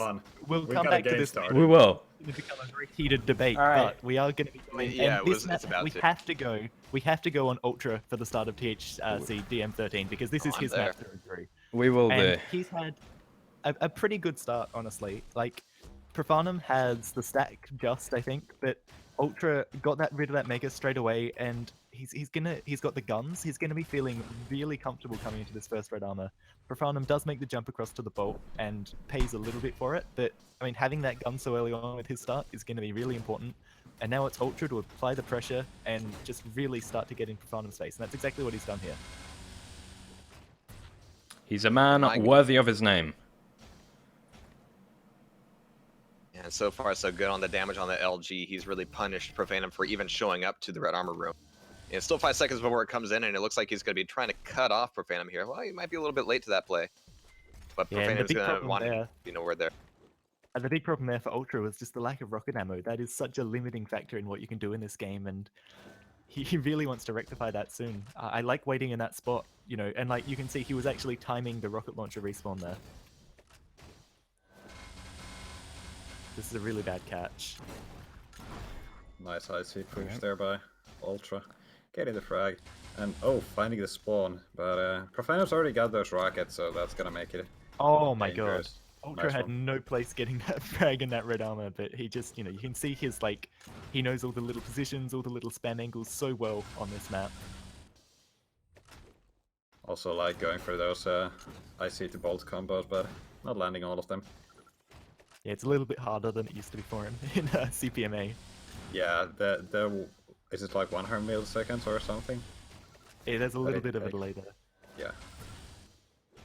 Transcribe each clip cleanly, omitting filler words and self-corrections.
fun. we'll We come got a back to game this. started. We will. It's become a very heated debate, All right. but we are going to be going. Yeah, and this it's about we to. have to go. We have to go on Ultra for the start of THC DM13 because this is I'm his there. map through and through. We will do. And he's had a pretty good start, honestly. Like, Profanum has the stack just, I think, but Ultra got rid of that Mega straight away, and he's got the guns. He's gonna be feeling really comfortable coming into this first red armor. Profanum does make the jump across to the bolt and pays a little bit for it, but I mean, having that gun so early on with his start is going to be really important. And now it's Ultra to apply the pressure and just really start to get in Profanum's face, and that's exactly what he's done here. He's a man worthy of his name. And so far, so good on the damage on the LG. He's really punished Profanum for even showing up to the red armor room. And it's still 5 seconds before it comes in, and it looks like he's going to be trying to cut off Profanum here. Well, he might be a little bit late to that play. But Yeah, and the Profanum's big going to problem want there- to be nowhere there. And the big problem there for Ultra was just the lack of rocket ammo. That is such a limiting factor in what you can do in this game, and he really wants to rectify that soon. I like waiting in that spot, you know, and like you can see he was actually timing the rocket launcher respawn there. This is a really bad catch. Nice IC push there by Ultra. Getting the frag. And finding the spawn. But Profanum's already got those rockets, so that's gonna make it. Oh my god. dangerous. Ultra Nice had one. no place getting that frag in that red armor, but he just, you know, you can see his, like, he knows all the little positions, all the little spam angles so well on this map. Also like going for those IC to bolt combos, but not landing all of them. Yeah, it's a little bit harder than it used to be for him in CPMA. Yeah, is it like 100 milliseconds or something? Yeah, there's a little it bit of a takes. delay there. Yeah.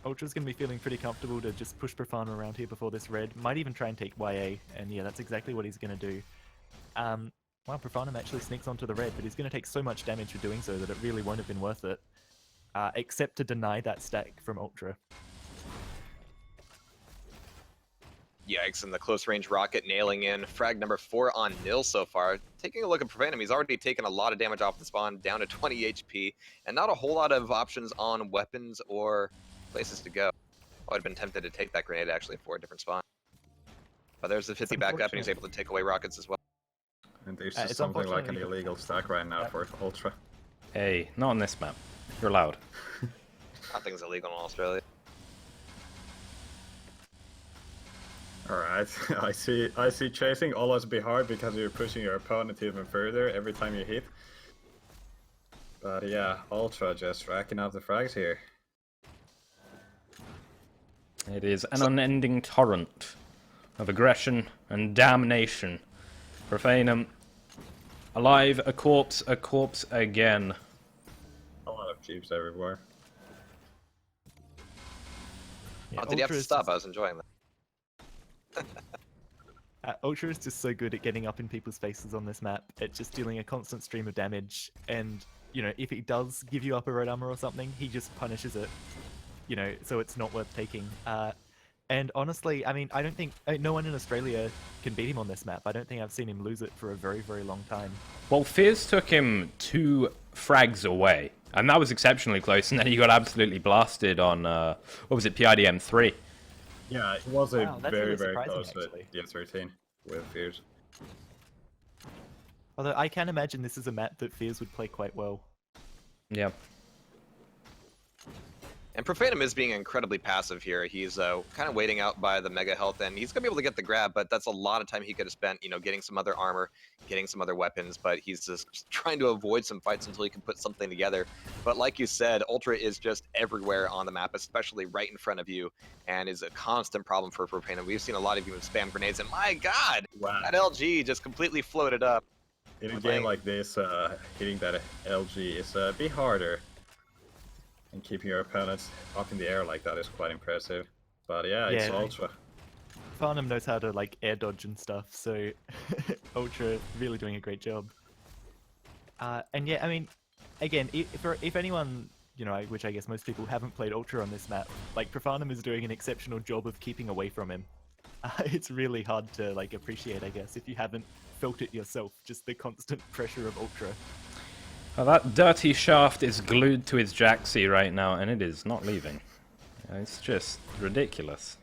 Ultra's going to be feeling pretty comfortable to just push Profanum around here before this red. Might even try and take YA, and yeah, that's exactly what he's going to do. Well, Profanum actually sneaks onto the red, but he's going to take so much damage for doing so that it really won't have been worth it. Except to deny that stack from Ultra. Yikes, and the close range rocket nailing in. Frag number 4 on Nil so far. Taking a look at Profanum, he's already taken a lot of damage off the spawn, down to 20 HP, and not a whole lot of options on weapons or places to go. I would have been tempted to take that grenade actually for a different spawn. But there's the 50 back up, and he's able to take away rockets as well. And there's it's just something like an unfortunately- illegal stack right now for Ultra. Hey, not on this map. You're allowed. Nothing's illegal in Australia. Alright, I see chasing always be hard because you're pushing your opponent even further every time you hit. But yeah, Ultra just racking up the frags here. It is an unending torrent of aggression and damnation. Profanum, alive, a corpse again. A lot of jeeps everywhere. Yeah, Oh, did you have to Ultra's stop? just- I was enjoying that. Ultra is just so good at getting up in people's faces on this map, at just dealing a constant stream of damage, and, you know, if he does give you up a red armor or something, he just punishes it, you know, so it's not worth taking. And honestly, I mean, I don't think, no one in Australia can beat him on this map. I don't think I've seen him lose it for a very, very long time. Well, Fizz took him 2 frags away, and that was exceptionally close, and then he got absolutely blasted on, what was it, PIDM 3. Yeah, it was a Wow, that's very, really very surprising, close to actually. DM13 with Fears. Although I can imagine this is a map that Fears would play quite well. Yeah. And Profanum is being incredibly passive here. He's kind of waiting out by the mega health, and he's going to be able to get the grab, but that's a lot of time he could have spent, you know, getting some other armor, getting some other weapons, but he's just trying to avoid some fights until he can put something together. But like you said, Ultra is just everywhere on the map, especially right in front of you, and is a constant problem for Profanum. We've seen a lot of you spam grenades, and my god, Wow. that LG just completely floated up. In a We're game playing- like this, hitting that LG is a bit harder. And keeping your opponents up in the air like that is quite impressive. But yeah, it's Yeah, Ultra. Farnham knows how to, like, air dodge and stuff, so Ultra really doing a great job. And yeah, I mean, again, if anyone, you know, which I guess most people haven't played Ultra on this map, like, Profanum is doing an exceptional job of keeping away from him. It's really hard to, like, appreciate, I guess, if you haven't felt it yourself, just the constant pressure of Ultra. Well, that dirty shaft is glued to his jacksie right now, and it is not leaving. It's just ridiculous.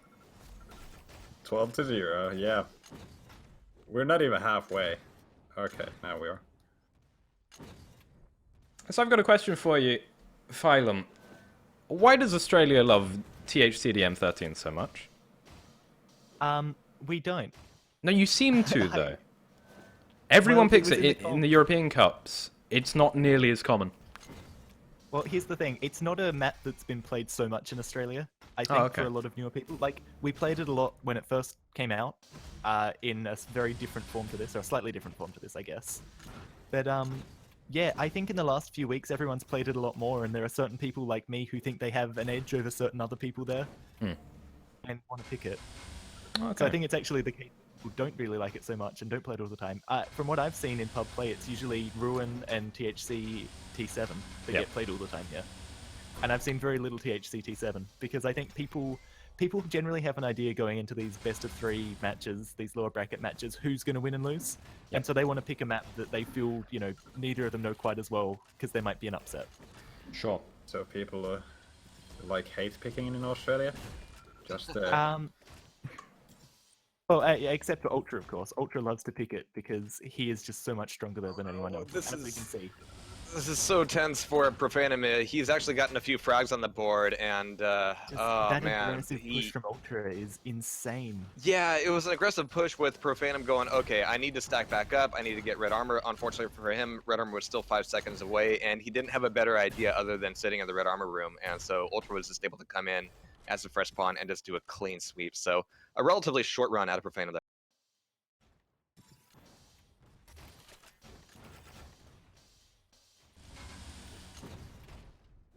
12-0, yeah. We're not even halfway. Okay, now we are. So I've got a question for you, Phylum. Why does Australia love THCDM13 so much? We don't. No, you seem to, though. Everyone Well, it picks was it in the in the European Cups. It's not nearly as common. Well, here's the thing. It's not a map that's been played so much in Australia. I Oh, think okay. for a lot of newer people, like we played it a lot when it first came out, in a very different form to this, or a slightly different form to this, I guess. But yeah, I think in the last few weeks everyone's played it a lot more, and there are certain people like me who think they have an edge over certain other people there, and want to pick it. Okay. So I think it's actually the case that people don't really like it so much and don't play it all the time. From what I've seen in pub play, it's usually Ruin and THC T7 that Yep. get played all the time here. And I've seen very little THC T7 because I think people generally have an idea going into these best of 3 matches, these lower bracket matches, who's going to win and lose. Yep. And so they want to pick a map that they feel, neither of them know quite as well because there might be an upset. Sure. So people like hate picking in Australia? Just Well, except for Ultra, of course. Ultra loves to pick it because he is just so much stronger there than anyone else, this as we is- can see. This is so tense for Profanum. He's actually gotten a few frags on the board, and oh That man, aggressive push from Ultra is insane. yeah, it was an aggressive push with Profanum going, okay, I need to stack back up. I need to get red armor. Unfortunately for him, red armor was still 5 seconds away, and he didn't have a better idea other than sitting in the red armor room. And so Ultra was just able to come in as a fresh pawn and just do a clean sweep. So a relatively short run out of Profanum there.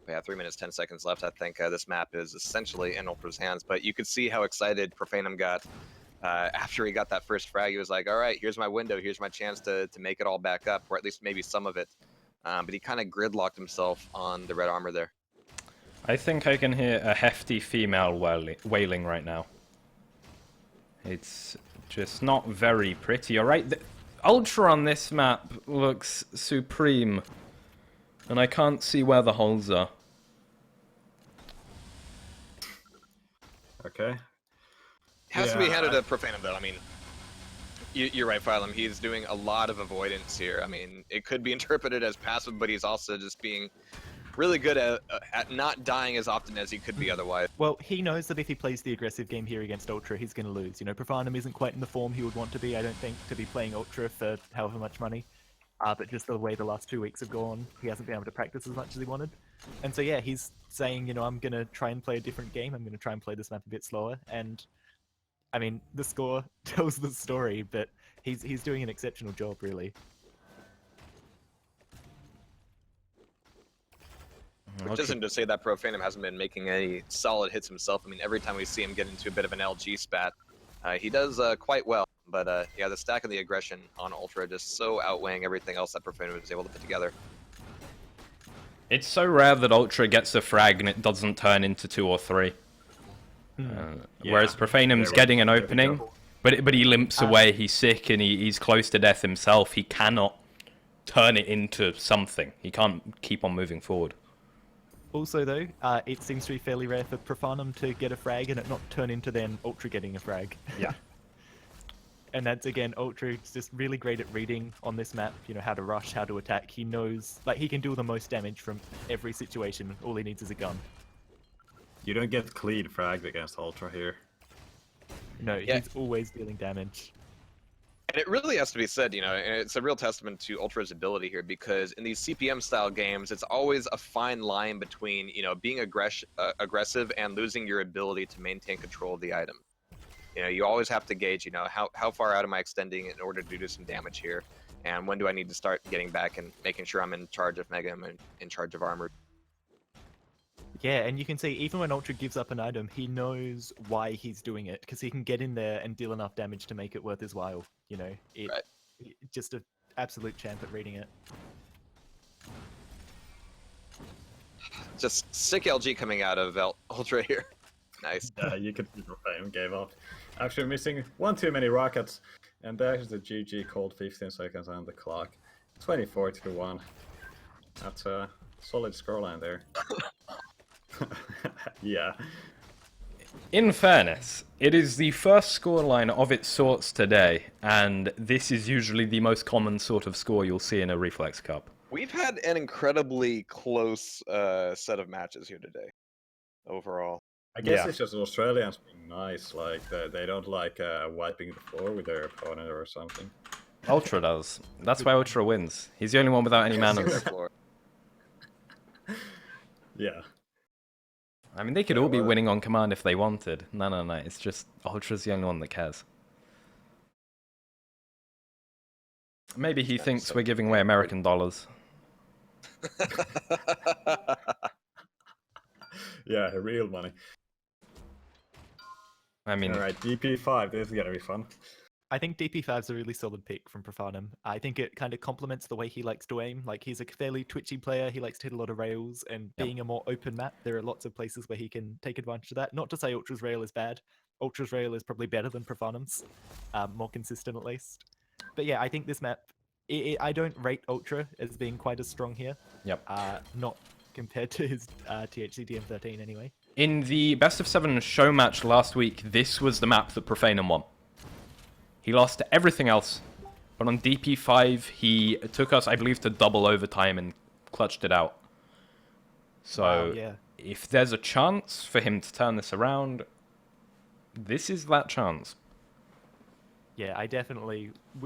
Yeah, 3 minutes, 10 seconds left. I think this map is essentially in Ultra's hands, but you could see how excited Profanum got after he got that first frag. He was like, all right, here's my window. Here's my chance to make it all back up, or at least maybe some of it. But he kind of gridlocked himself on the red armor there. I think I can hear a hefty female wailing right now. It's just not very pretty. All right, the Ultra on this map looks supreme, and I can't see where the holes are. okay. Has to be Yeah, handed to Profanum, though. I mean, you're right, Phylum. He's doing a lot of avoidance here. I mean, it could be interpreted as passive, but he's also just being really good at not dying as often as he could be otherwise. Well, he knows that if he plays the aggressive game here against Ultra, he's going to lose. Profanum isn't quite in the form he would want to be, I don't think, to be playing Ultra for however much money. But just the way the last 2 weeks have gone, he hasn't been able to practice as much as he wanted. And so, yeah, he's saying, I'm going to try and play a different game. I'm going to try and play this map a bit slower. And, I mean, the score tells the story, but he's doing an exceptional job, really. Which isn't to say that Profanum hasn't been making any solid hits himself. I mean, every time we see him get into a bit of an LG spat, he does quite well. But yeah, the stack and the aggression on Ultra just so outweighing everything else that Profanum was able to put together. It's so rare that Ultra gets a frag and it doesn't turn into 2 or 3. Whereas Profanum's getting an opening, but he limps away, he's sick, and he's close to death himself. He cannot turn it into something. He can't keep on moving forward. Also, though, it seems to be fairly rare for Profanum to get a frag and it not turn into then Ultra getting a frag. Yeah. And that's, again, Ultra is just really great at reading on this map, how to rush, how to attack. He knows, he can do the most damage from every situation. All he needs is a gun. You don't get clean fragged against Ultra here. No, Yeah. he's always dealing damage. And it really has to be said, and it's a real testament to Ultra's ability here, because in these CPM-style games, it's always a fine line between, being aggressive and losing your ability to maintain control of the item. You always have to gauge, how far out am I extending in order to do some damage here, and when do I need to start getting back and making sure I'm in charge of Mega and in charge of armor. Yeah, and you can see, even when Ultra gives up an item, he knows why he's doing it, because he can get in there and deal enough damage to make it worth his while, Right. Just an absolute champ at reading it. Just sick LG coming out of Ultra here. Nice. Yeah, you could see Profanum gave up. Actually missing one too many rockets. And there's the GG called 15 seconds on the clock. 24-1. That's a solid scoreline there. Yeah. In fairness, it is the first scoreline of its sorts today, and this is usually the most common sort of score you'll see in a Reflex Cup. We've had an incredibly close set of matches here today, overall. I guess Yeah. it's just Australians being nice, like they don't like wiping the floor with their opponent or something. Ultra does. That's why Ultra wins. He's the only one without any manners. Yeah. I mean, they could all be winning on command if they wanted. No. It's just Ultra's the only one that cares. Maybe he thinks we're giving away American dollars. Yeah, real money. I mean, Alright, DP5, this is gonna be fun. I think DP5 is a really solid pick from Profanum. I think it kind of complements the way he likes to aim. Like, he's a fairly twitchy player. He likes to hit a lot of rails, and being a more open map, there are lots of places where he can take advantage of that. Not to say Ultra's rail is bad. Ultra's rail is probably better than Profanum's, more consistent at least. But yeah, I think this map, I don't rate Ultra as being quite as strong here. Yep. Not compared to his THC DM13 anyway. in the best of 7 show match last week, this was the map that Profanum won. He lost to everything else, but on DP5, he took us, I believe, to double overtime and clutched it out. So, Wow, yeah. if there's a chance for him to turn this around, this is that chance. Yeah,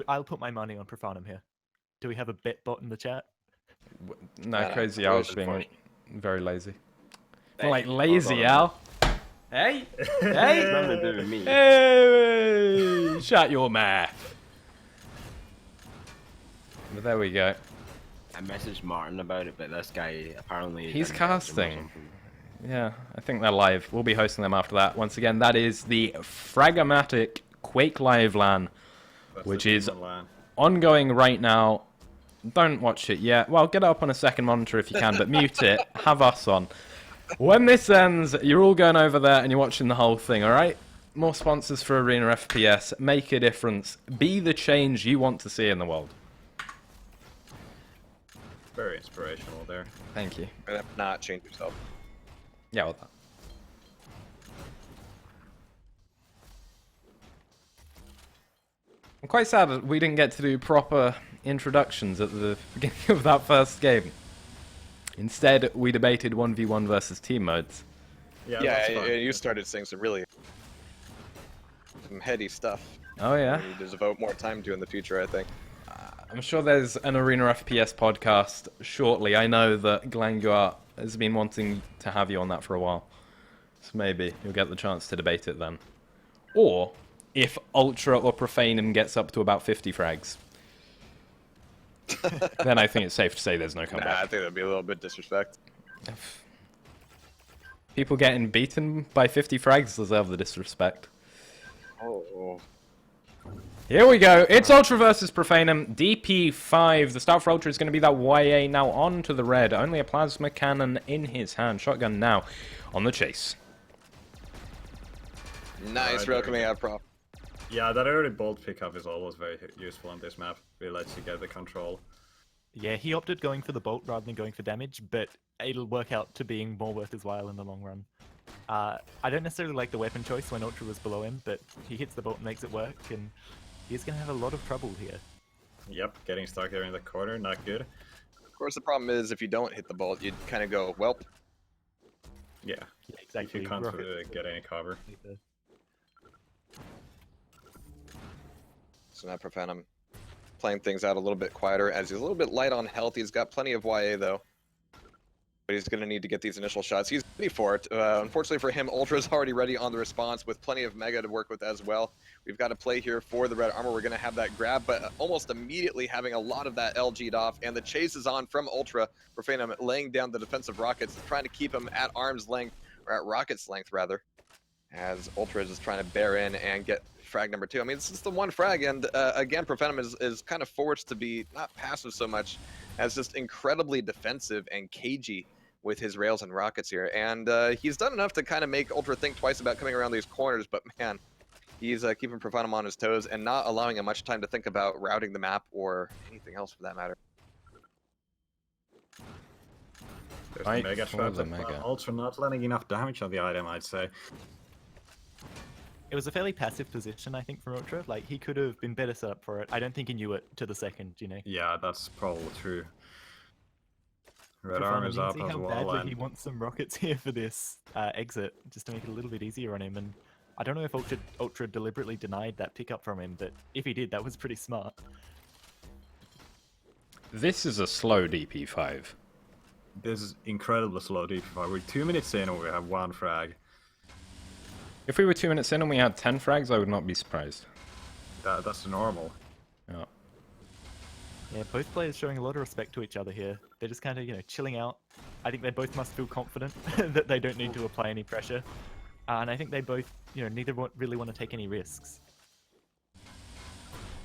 I'll put my money on Profanum here. Do we have a bet bot in the chat? No, Crazy it Al was was being funny. very lazy. Hey, Like, hold lazy on. Al? Hey? It's Hey? nothing to do with me. Hey! Shut your mouth. But there we go. I messaged Martin about it, but this guy apparently... He's didn't message him or casting. something. Yeah, I think they're live. We'll be hosting them after that. Once again, that is the Fragamatic Quake Live LAN, That's which the is demon land. ongoing right now. Don't watch it yet. Well, get it up on a second monitor if you can, but mute it. Have us on. When this ends, you're all going over there and you're watching the whole thing, alright? More sponsors for ArenaFPS. Make a difference. Be the change you want to see in the world. Very inspirational there. Thank you. And if not, change yourself. Yeah, well, I'm quite sad that we didn't get to do proper introductions at the beginning of that first game. Instead, we debated 1v1 versus team modes. Yeah, Yeah, that's fun. you started saying some heady stuff. Oh yeah? We need to devote more time to in the future, I think. I'm sure there's an ArenaFPS podcast shortly. I know that Glanguar has been wanting to have you on that for a while. So maybe you'll get the chance to debate it then. Or, if Ultra or Profanum gets up to about 50 frags, then I think it's safe to say there's no Nah, I comeback. think that'd be a little bit disrespect. People getting beaten by 50 frags deserve the disrespect. Oh. Here we go. It's Ultra versus Profanum. DP5. The start for Ultra is going to be that YA. Now on to the red. Only a plasma cannon in his hand. Shotgun now on the chase. Nice Alright, rail there coming we out, Prof. Yeah, that early bolt pickup is always very useful on this map. It lets you get the control. Yeah, he opted going for the bolt rather than going for damage, but it'll work out to being more worth his while in the long run. I don't necessarily like the weapon choice when Ultra was below him, but he hits the bolt and makes it work, and he's going to have a lot of trouble here. Yep, getting stuck there in the corner, not good. Of course, the problem is if you don't hit the bolt, you'd kind of go, welp. Yeah, Yeah, if exactly. you can't Rocket. get any cover. So now Profanum playing things out a little bit quieter as he's a little bit light on health. He's got plenty of YA though. But he's going to need to get these initial shots. He's ready for it. Unfortunately for him, Ultra's already ready on the response with plenty of Mega to work with as well. We've got to play here for the red armor. We're going to have that grab, but almost immediately having a lot of that LG'd off. And the chase is on from Ultra. Profanum laying down the defensive rockets, trying to keep him at arm's length, or at rocket's length rather. As Ultra is just trying to bear in and get frag number 2. I mean, this is the one frag, and again, Profanum is kind of forced to be not passive so much as just incredibly defensive and cagey with his rails and rockets here. And he's done enough to kind of make Ultra think twice about coming around these corners, but man, he's keeping Profanum on his toes and not allowing him much time to think about routing the map or anything else for that matter. There's Right the Mega for trap, the but Mega. Ultra not landing enough damage on the item, I'd say. It was a fairly passive position, I think, from Ultra. Like, he could have been better set up for it. I don't think he knew it to the second, you know. Yeah, that's probably true. Red For arm fun, is you can up see as how well, badly and he wants some rockets here for this exit, just to make it a little bit easier on him. And I don't know if Ultra deliberately denied that pickup from him, but if he did, that was pretty smart. This is a slow DP5. this is incredibly slow DP5. We're 2 minutes in and we have 1 frag. If we were 2 minutes in and we had 10 frags, I would not be surprised. That's normal. Yeah. Yeah, both players showing a lot of respect to each other here. They're just kind of, you know, chilling out. I think they both must feel confident that they don't need to apply any pressure. And I think they both, you know, neither really want to take any risks.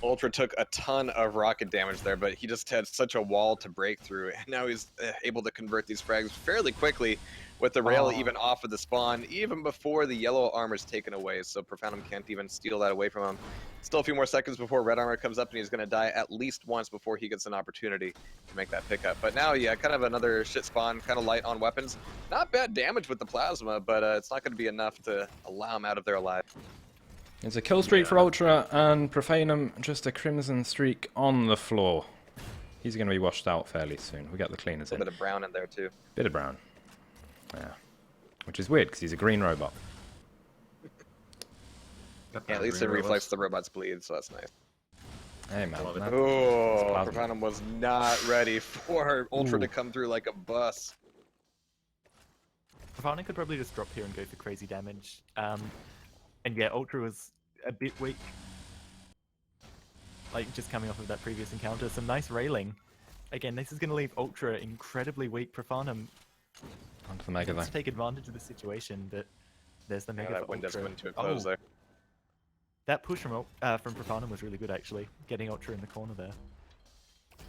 Ultra took a ton of rocket damage there, but he just had such a wall to break through, and now he's able to convert these frags fairly quickly with the rail even off of the spawn, even before the yellow armor's taken away, so Profoundum can't even steal that away from him. Still a few more seconds before red armor comes up, and he's going to die at least once before he gets an opportunity to make that pickup. But now, yeah, kind of another shit spawn, kind of light on weapons. Not bad damage with the plasma, but it's not going to be enough to allow him out of there alive. It's a kill streak for Ultra, and Profanum just a crimson streak on the floor. He's going to be washed out fairly soon. We got the cleaners A in. bit of brown in there, too. Bit of brown. Yeah. Which is weird, because he's a green robot. Yeah, at least in Reflex the robots bleed, so that's nice. Hey, man. Oh, Profoundum was not ready for Ultra to come through like a bus. Profoundum could probably just drop here and go for crazy damage. And yeah, Ultra was a bit weak. Like, just coming off of that previous encounter. Some nice railing. Again, this is going to leave Ultra incredibly weak. Profoundum Onto the Mega wants there. to take advantage of the situation, but there's the Mega That for wind just Ultra. went to a close there. That push from Profoundum was really good, actually. Getting Ultra in the corner there.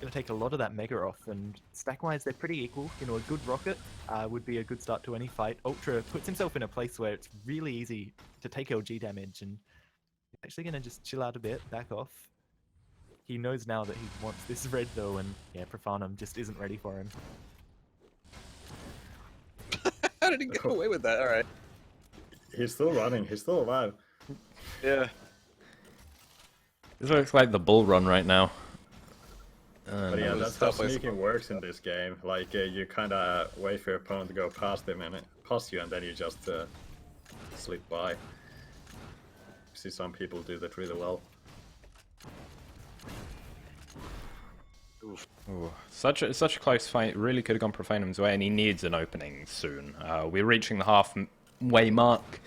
Going to take a lot of that Mega off, and stack-wise, they're pretty equal. You know, a good rocket would be a good start to any fight. Ultra puts himself in a place where it's really easy to take LG damage, and he's actually going to just chill out a bit, back off. He knows now that he wants this red, though, and yeah, Profoundum just isn't ready for him. How did he get away with that? All right. He's still running. He's still alive. Yeah. This looks like the bull run right now. But yeah, was that's how definitely sneaking works in this game. Like, you kind of wait for your opponent to go past him and past you, and then you just slip by. See some people do that really well. Ooh, such a close fight. Really could have gone Profanum's way, and he needs an opening soon. We're reaching the halfway mark.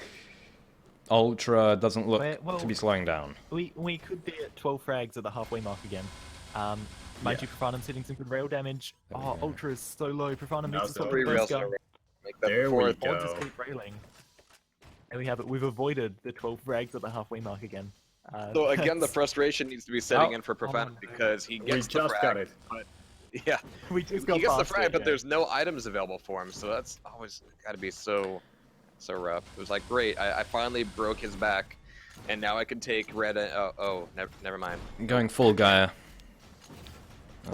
Ultra doesn't look to be slowing down. We could be at 12 frags at the halfway mark again. Mind you, Profoundum's hitting some good rail damage. Oh, Ultra is so low. Profoundum needs to stop the burst gun. Make that There before we it- go. Or just keep railing. And we have it. We've avoided the 12 frags at the halfway mark again. So again, the that's- frustration needs to be setting in for Profoundum because he We gets the just frag. got it. Yeah, we just he got gets the past frag, it, but yeah. there's no items available for him, so that's always got to be so rough. It was like, great, I finally broke his back, and now I can take red. Never mind. Going full Gaia.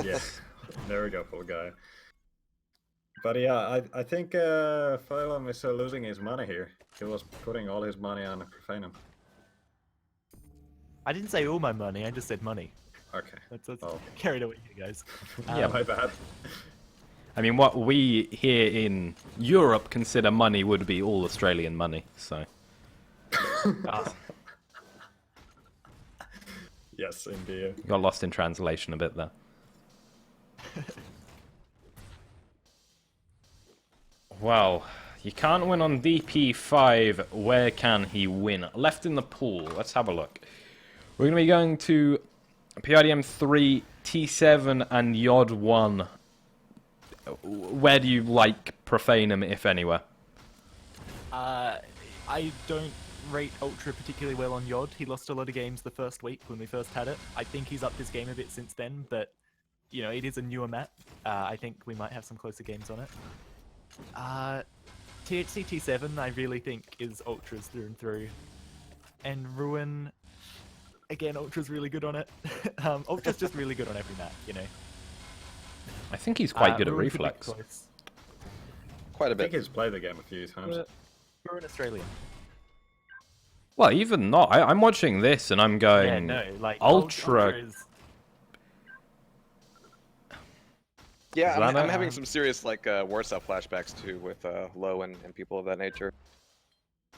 Yes, there we go, full guy. But yeah, I think Phylum is losing his money here. He was putting all his money on Profanum. I didn't say all my money. I just said money. Okay. That's Oh. carried away, you guys. Yeah, my bad. I mean, what we here in Europe consider money would be all Australian money, so... Yes, indeed. Got lost in translation a bit there. Well, you can't win on DP5. Where can he win? Left in the pool. Let's have a look. We're going to be going to PRDM 3, T7, and Yod 1. Where do you like Profanum, if anywhere? I don't rate Ultra particularly well on Yod. He lost a lot of games the first week when we first had it. I think he's upped his game a bit since then, but you know, it is a newer map. I think we might have some closer games on it. THC T7, I really think is Ultra's through and through. And Ruin, again, Ultra's really good on it. Ultra's just really good on every map, you know. I think he's quite good at Ruin could be reflex. close. Quite a I think bit. he's played the game a few times. We're an Australian. Well, even not. I'm watching this and I'm going. Yeah, no, like Ultra. is... Yeah, Is that I'm it? having some serious like Warsaw flashbacks too with Low and people of that nature.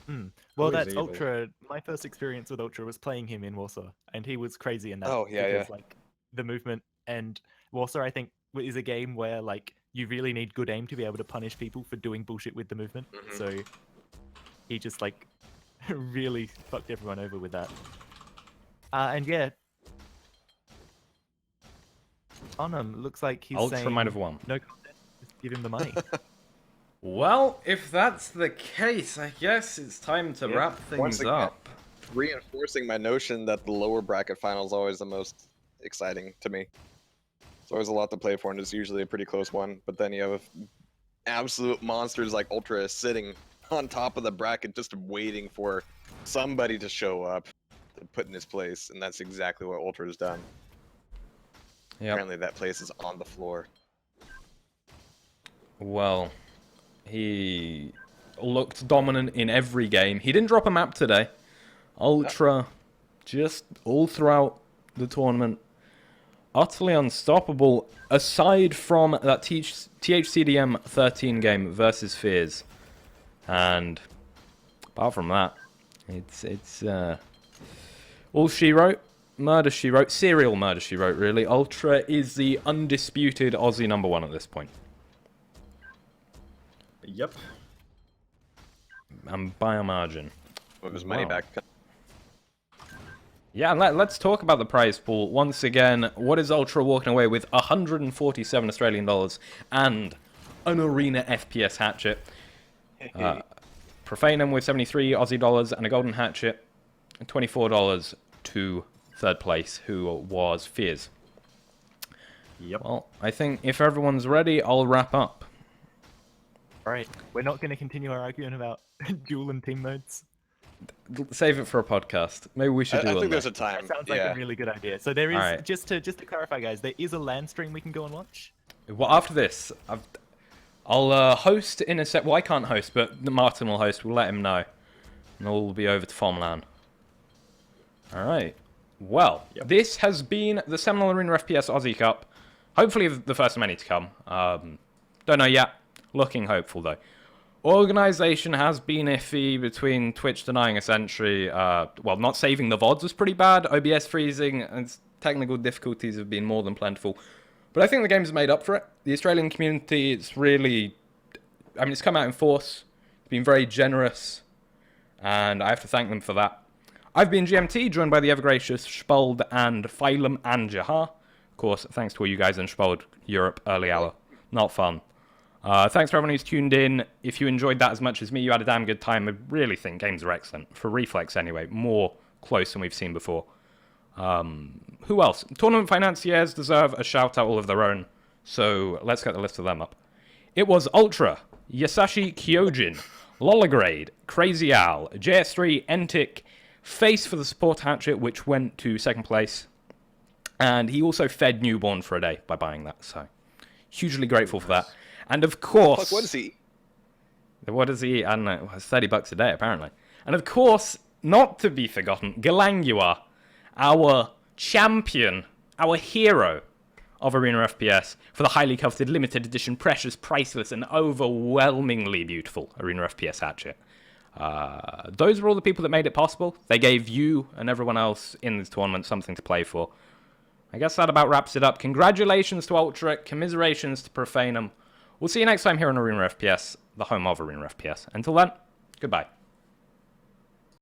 Well, Who is that's evil? Ultra. My first experience with Ultra was playing him in Warsaw, and he was crazy in that. Oh, yeah, because, yeah. like, the movement and Warsaw, I think, is a game where like you really need good aim to be able to punish people for doing bullshit with the movement. Mhm. So he just like really fucked everyone over with that. And yeah, on him looks like he's Ultra saying might have won. no content. Just give him the money. Well, if that's the case, I guess it's time to Yeah. wrap Once things again, up. Reinforcing my notion that the lower bracket final is always the most exciting to me. There's always a lot to play for, and it's usually a pretty close one. But then you have absolute monsters like Ultra sitting on top of the bracket, just waiting for somebody to show up to put in his place, and that's exactly what Ultra has done. Yep. Apparently, that place is on the floor. Well, he looked dominant in every game. He didn't drop a map today. Ultra, just all throughout the tournament, utterly unstoppable, aside from that THCDM 13 game versus Fears. And apart from that, it's all she wrote, murder she wrote, serial murder she wrote, really. Ultra is the undisputed Aussie #1 at this point. Yep. And by a margin. With his money Wow. back. Yeah, and let's talk about the prize pool. Once again, what is Ultra walking away with? 147 Australian dollars and an ArenaFPS hatchet. Profanum with 73 Aussie dollars and a golden hatchet. And $24 to third place, who was Fears. Yep. Well, I think if everyone's ready, I'll wrap up. All right, we're not going to continue our argument about duel and team modes. Save it for a podcast. Maybe we should do I one think day. there's a time. That sounds like yeah. a really good idea. So there is Alright. just to clarify, guys, there is a LAN stream we can go and watch. Well, after this, I'll host in a set. Well, I can't host, but Martin will host. We'll let him know. And we'll be over to Farmland. Alright. Well, Yep. this has been the Seminole ArenaFPS Aussie Cup. Hopefully the first of many to come. Don't know yet. Looking hopeful, though. Organisation has been iffy between Twitch denying a century. Well, not saving the VODs was pretty bad. OBS freezing and technical difficulties have been more than plentiful. But I think the game's made up for it. The Australian community, it's really... I mean, it's come out in force. It's been very generous. And I have to thank them for that. I've been GMT, joined by the ever-gracious Spald and Phylum and Jahar. Of course, thanks to all you guys in Spald, Europe, early hour. Not fun. Thanks for everyone who's tuned in. If you enjoyed that as much as me, you had a damn good time. I really think games are excellent. For Reflex, anyway. More close than we've seen before. Who else? Tournament financiers deserve a shout-out all of their own. So let's get the list of them up. It was Ultra, Yasashi Kyojin, Lolagrade, Crazy Al, JS3, Entic, Face for the support hatchet, which went to second place. And he also fed Newborn for a day by buying that. So hugely grateful for that. And of course... Fuck, what is he? What does he eat? I don't know. It's $30 a day, apparently. And of course, not to be forgotten, Galangua, our champion, our hero of ArenaFPS for the highly coveted limited edition, precious, priceless, and overwhelmingly beautiful ArenaFPS hatchet. Those were all the people that made it possible. They gave you and everyone else in this tournament something to play for. I guess that about wraps it up. Congratulations to Ultra, commiserations to Profanum. We'll see you next time here on ArenaFPS, the home of ArenaFPS. Until then, goodbye.